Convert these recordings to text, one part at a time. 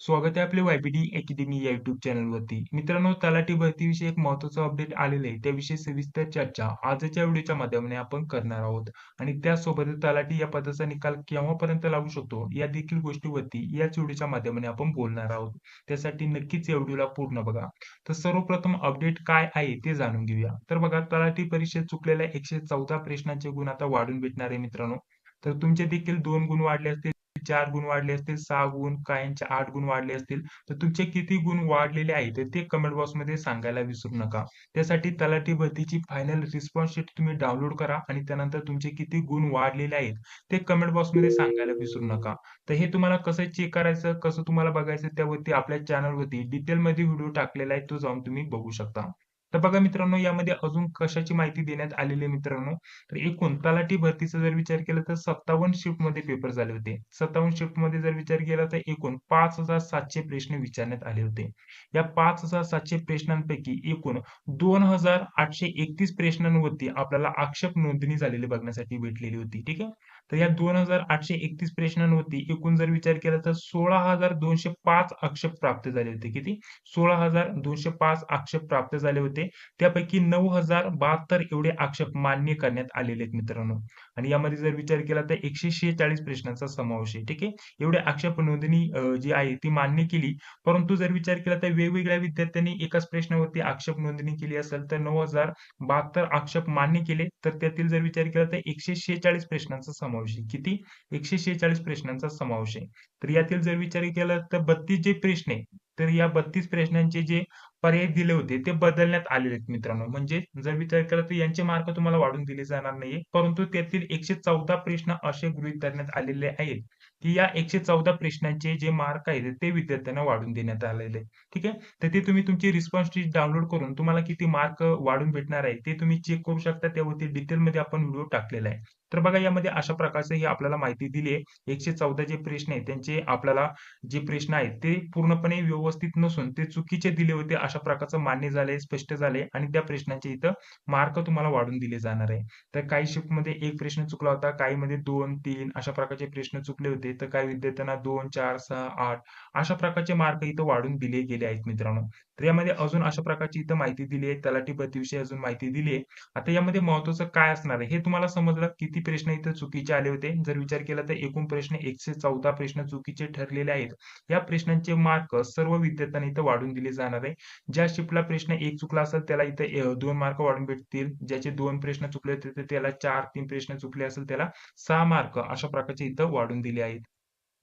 स्वागत आहे आपले YBD अकॅडमी या युट्यूब चॅनलवरती. मित्रांनो, तलाठी भरतीविषयी एक महत्त्वाचं अपडेट आलेलं आहे. त्याविषयी सविस्तर चर्चा आजच्या व्हिडिओच्या माध्यमाने आपण करणार आहोत. आणि त्यासोबतच तलाठी या पदाचा निकाल केव्हापर्यंत लागू शकतो, या देखील गोष्टीवरती याच व्हिडिओच्या माध्यमाने आपण बोलणार आहोत. त्यासाठी नक्कीच या व्हिडिओला पूर्ण बघा. तर सर्वप्रथम अपडेट काय आहे ते जाणून घेऊया. तर बघा, तलाठी परीक्षेत चुकलेल्या 114 प्रश्नांचे गुण आता वाढून भेटणार आहे मित्रांनो. तर तुमचे देखील 2 गुण वाढले असतील, 4 गुण वाढले असतील, 6 गुण, काहींचे 8 गुण वाढले असतील. तर तुमचे किती गुण वाढलेले आहेत तर ते कमेंट बॉक्समध्ये सांगायला विसरू नका. त्यासाठी तलाठी भरतीची फायनल रिस्पॉन्स शीट तुम्ही डाउनलोड करा आणि त्यानंतर तुमचे किती गुण वाढलेले आहेत ते कमेंट बॉक्समध्ये सांगायला विसरू नका. तर हे तुम्हाला कसं चेक करायचं, कसं तुम्हाला बघायचं, त्यावरती आपल्या चॅनलवरती डिटेलमध्ये व्हिडिओ टाकलेला आहे, तो जाऊन तुम्ही बघू शकता. तर बघा मित्रांनो, यामध्ये अजून कशाची माहिती देण्यात आलेली आहे मित्रांनो. तर एकूण तलाठी भरतीचा जर विचार केला तर 57 शिफ्टमध्ये पेपर झाले होते. 57 शिफ्टमध्ये जर विचार केला तर एकूण 5,700 प्रश्न विचारण्यात आले होते. या 5,700 प्रश्नांपैकी एकूण 2,831 प्रश्नांवरती आपल्याला आक्षेप नोंदणी झालेली बघण्यासाठी भेटलेली होती. ठीक आहे. तर या 2,831 प्रश्नांवरती एकूण जर विचार केला तर 16,205 आक्षेप प्राप्त झाले होते. किती? 16,205 आक्षेप प्राप्त झाले होते. त्यापैकी 9,072 एवढे आक्षेप मान्य करण्यात आलेले आहेत मित्रांनो. आणि यामध्ये जर विचार केला तर 146 प्रश्नांचा समावेश आहे. ठीक आहे. एवढे आक्षेप नोंदणी जी आहे ती मान्य केली. परंतु जर विचार केला तर वेगवेगळ्या विद्यार्थ्यांनी एकाच प्रश्नावरती आक्षेप नोंदणी केली असेल तर 9,072 आक्षेप मान्य केले. तर त्यातील जर विचार केला तर 146 प्रश्नांचा समावेश आहे. किती? 146 प्रश्नांचा समावेश आहे. तर यातील जर विचार केला तर 32 जे प्रश्न आहे, तर या 32 प्रश्नांचे जे पर्याय दिले होते ते बदलण्यात आलेले आहेत मित्रांनो. म्हणजे जर विचार केला तर यांचे मार्क तुम्हाला वाढून दिले जाणार नाहीये. परंतु त्यातील 114 प्रश्न असे गृहीत धरण्यात आलेले आहेत, की या 114 प्रश्नांचे जे मार्क आहेत ते विद्यार्थ्यांना वाढून देण्यात आलेले आहेत. ठीक आहे. तर ते तुम्ही तुमची रिस्पॉन्स शीट डाउनलोड करून तुम्हाला किती मार्क वाढून भेटणार आहे ते तुम्ही चेक करू शकता. त्यावरती डिटेलमध्ये आपण व्हिडिओ टाकलेला आहे. तर बघा, यामध्ये अशा प्रकारचे ही आपल्याला माहिती दिली आहे. 114 जे प्रश्न आहेत त्यांचे आपल्याला जे प्रश्न आहेत ते पूर्णपणे व्यवस्थित नसून ते चुकीचे दिले होते अशा प्रकारचं मान्य झालंय, स्पष्ट झालंय आणि त्या प्रश्नांचे इथं मार्क तुम्हाला वाढून दिले जाणार आहे. तर काही शिफ्टमध्ये एक प्रश्न चुकला होता, काहीमध्ये 2, 3 अशा प्रकारचे प्रश्न चुकले होते. तर काही विद्यार्थ्यांना 2, 4, 6, 8 अशा प्रकारचे मार्क इथं वाढून दिले गेले आहेत मित्रांनो. तर यामध्ये अजून अशा प्रकारची इथं माहिती दिली आहे. तलाठी भरतीविषयी अजून माहिती दिली आहे. आता यामध्ये महत्त्वाचं काय असणार आहे हे तुम्हाला समजलं. किती प्रश्न इथं चुकीचे आले होते. जर विचार केला तर एकूण प्रश्न 114 प्रश्न चुकीचे ठरलेले आहेत. या प्रश्नांचे मार्क सर्व विद्यार्थ्यांना इथं वाढून दिले जाणार आहे. ज्या शिफ्टला प्रश्न 1 चुकला असेल त्याला इथे 2 मार्क वाढून भेटतील. ज्याचे 2 प्रश्न चुकले होते तर त्याला 4, 3 प्रश्न चुकले असेल त्याला 6 मार्क अशा प्रकारचे इथं वाढून दिले आहेत.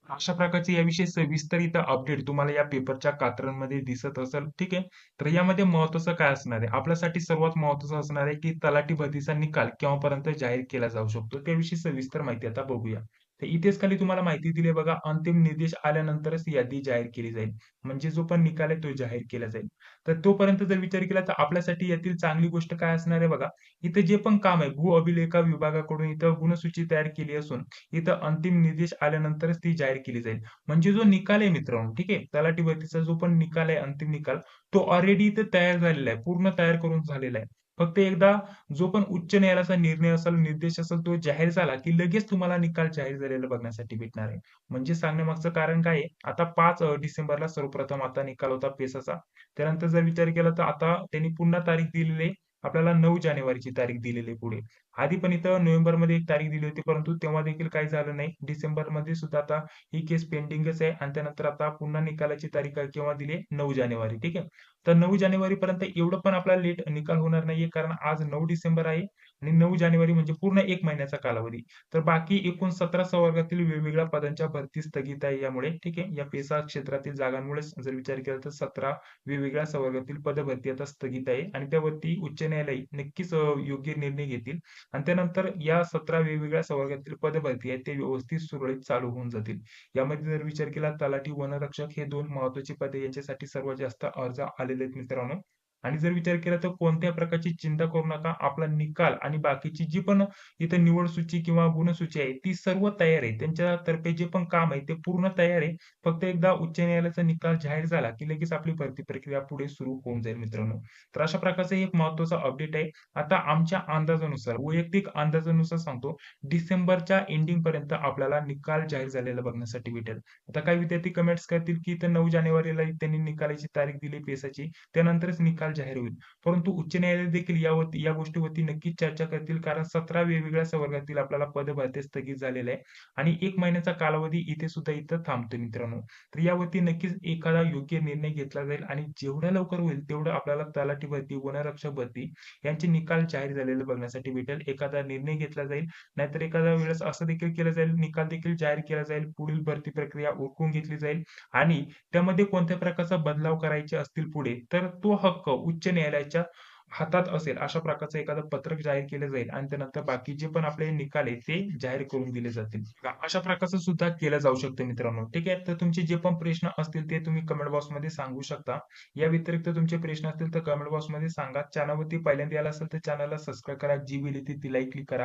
अशा प्रकारचे याविषयी सविस्तर इथं अपडेट तुम्हाला या पेपरच्या कात्रमध्ये दिसत असेल. ठीक आहे. तर यामध्ये महत्त्वाचं काय असणार आहे? आपल्यासाठी सर्वात महत्त्वाचं असणार आहे, की तलाठी भरतीचा निकाल केव्हापर्यंत जाहीर केला जाऊ शकतो. त्याविषयी सविस्तर माहिती आता बघूया. तर इथेच खाली तुम्हाला माहिती दिली आहे बघा. अंतिम निर्देश आल्यानंतरच यादी जाहीर केली जाईल. म्हणजे जो पण निकाल आहे तो जाहीर केला जाईल. तर तोपर्यंत जर विचार केला तर आपल्यासाठी यातील चांगली गोष्ट काय असणार आहे बघा. इथं जे पण काम आहे भू अभिलेखा विभागाकडून इथं गुणसूची तयार केली असून इथं अंतिम निर्देश आल्यानंतरच ती जाहीर केली जाईल. म्हणजे जो निकाल आहे मित्रांनो, ठीक आहे. तलाठी भरतीचा जो पण निकाल आहे, अंतिम निकाल, तो ऑलरेडी इथे तयार झालेला आहे. पूर्ण तयार करून झालेला आहे. फक्त एकदा जो पण उच्च न्यायालयाचा निर्णय असेल, निर्देश असेल, तो जाहीर झाला, की लगेच तुम्हाला निकाल जाहीर झालेला बघण्यासाठी भेटणार आहे. म्हणजे सांगण्यामागचं कारण काय आहे? आता 5 डिसेंबरला सर्वप्रथम आता निकाल होता पेसाचा. त्यानंतर जर विचार केला तर आता त्यांनी पुन्हा तारीख दिलेली आहे. आपल्याला 9 जानेवारीची तारीख दिलेली आहे पुढे. आधी पण इथं नोव्हेंबरमध्ये एक तारीख दिली होती, परंतु तेव्हा देखील काही झालं नाही. डिसेंबरमध्ये सुद्धा आता ही केस पेंडिंगच आहे आणि त्यानंतर आता पुन्हा निकालाची तारीख केव्हा दिली आहे? 9 जानेवारी. ठीक आहे. तर 9 जानेवारीपर्यंत एवढं पण आपला लेट निकाल होणार नाहीये, कारण आज 9 डिसेंबर आहे आणि 9 जानेवारी म्हणजे पूर्ण 1 महिन्याचा कालावधी. तर बाकी एकूण 17 संवर्गातील वेगवेगळ्या पदांच्या भरती स्थगित आहे यामुळे. ठीक आहे. या पेसा क्षेत्रातील जागांमुळे जर विचार केला तर 17 वेगवेगळ्या संवर्गातील पदभरती आता स्थगित आहे आणि त्यावरती उच्च न्यायालय नक्कीच योग्य निर्णय घेतील. आणि त्यानंतर या 17 वेगवेगळ्या संवर्गातील पदभरती आहेत ते व्यवस्थित सुरळीत चालू होऊन जातील. यामध्ये जर विचार केला तलाठी, वनरक्षक हे 2 महत्त्वाची पदे यांच्यासाठी सर्वात जास्त अर्ज आलेले आहेत मित्रांनो. आणि जर विचार केला तर कोणत्या प्रकारची चिंता करू नका. आपला निकाल आणि बाकीची जी पण इथे निवड सूची किंवा गुणसूची आहे ती सर्व तयार आहे. त्यांच्यातर्फे जे पण काम आहे ते पूर्ण तयार आहे. फक्त एकदा उच्च न्यायालयाचा निकाल जाहीर झाला, की लगेच आपली भरती प्रक्रिया पुढे सुरू होऊन जाईल मित्रांनो. तर अशा प्रकारचं एक महत्त्वाचा अपडेट आहे. आता आमच्या अंदाजानुसार, वैयक्तिक अंदाजानुसार सांगतो, डिसेंबरच्या एंडिंग पर्यंत आपल्याला निकाल जाहीर झालेला बघण्यासाठी भेटेल. आता काही विद्यार्थी कमेंट्स करतील, की इथं 9 जानेवारीला त्यांनी निकालाची तारीख दिली पेसाची, त्यानंतरच निकाल जाहीर होईल. परंतु उच्च न्यायालय देखील या गोष्टीवरती नक्कीच चर्चा करतील, कारण 17 वेगवेगळ्या संवर्गातील आपल्याला पदभरती स्थगित झालेल्या आहे आणि 1 महिन्याचा कालावधी इथं थांबतो मित्रांनो. तर यावरती नक्कीच एखादा योग्य निर्णय घेतला जाईल आणि जेवढ्या लवकर होईल तेवढं आपल्याला तलाठी भरती, वनरक्षक भरती यांचे निकाल जाहीर झालेले बघण्यासाठी भेटेल. एखादा निर्णय घेतला जाईल, नाहीतर एखाद्या वेळेस असं देखील केलं जाईल, निकाल देखील जाहीर केला जाईल, पुढील भरती प्रक्रिया ओळखून घेतली जाईल आणि त्यामध्ये कोणत्या प्रकारचा बदलाव करायचे असतील पुढे, तर तो हक्क उच्च न्यायालयाच्या हातात असेल, अशा प्रकारचं एखादं पत्रक जाहीर केलं जाईल आणि त्यानंतर बाकी जे पण आपले निकाल आहेत, ते जाहीर करून दिले जातील. अशा प्रकारचं सुद्धा केलं जाऊ शकतं मित्रांनो. ठीक आहे. तर तुमचे जे पण प्रश्न असतील ते तुम्ही कमेंट बॉक्समध्ये सांगू शकता. या व्यतिरिक्त तुमचे प्रश्न असतील तर कमेंट बॉक्समध्ये सांगा. चॅनलवरती पहिल्यांदा आला असेल तर चॅनलला सबस्क्राईब करा. जी व्हिडिओ ती लाईक क्लिक करा.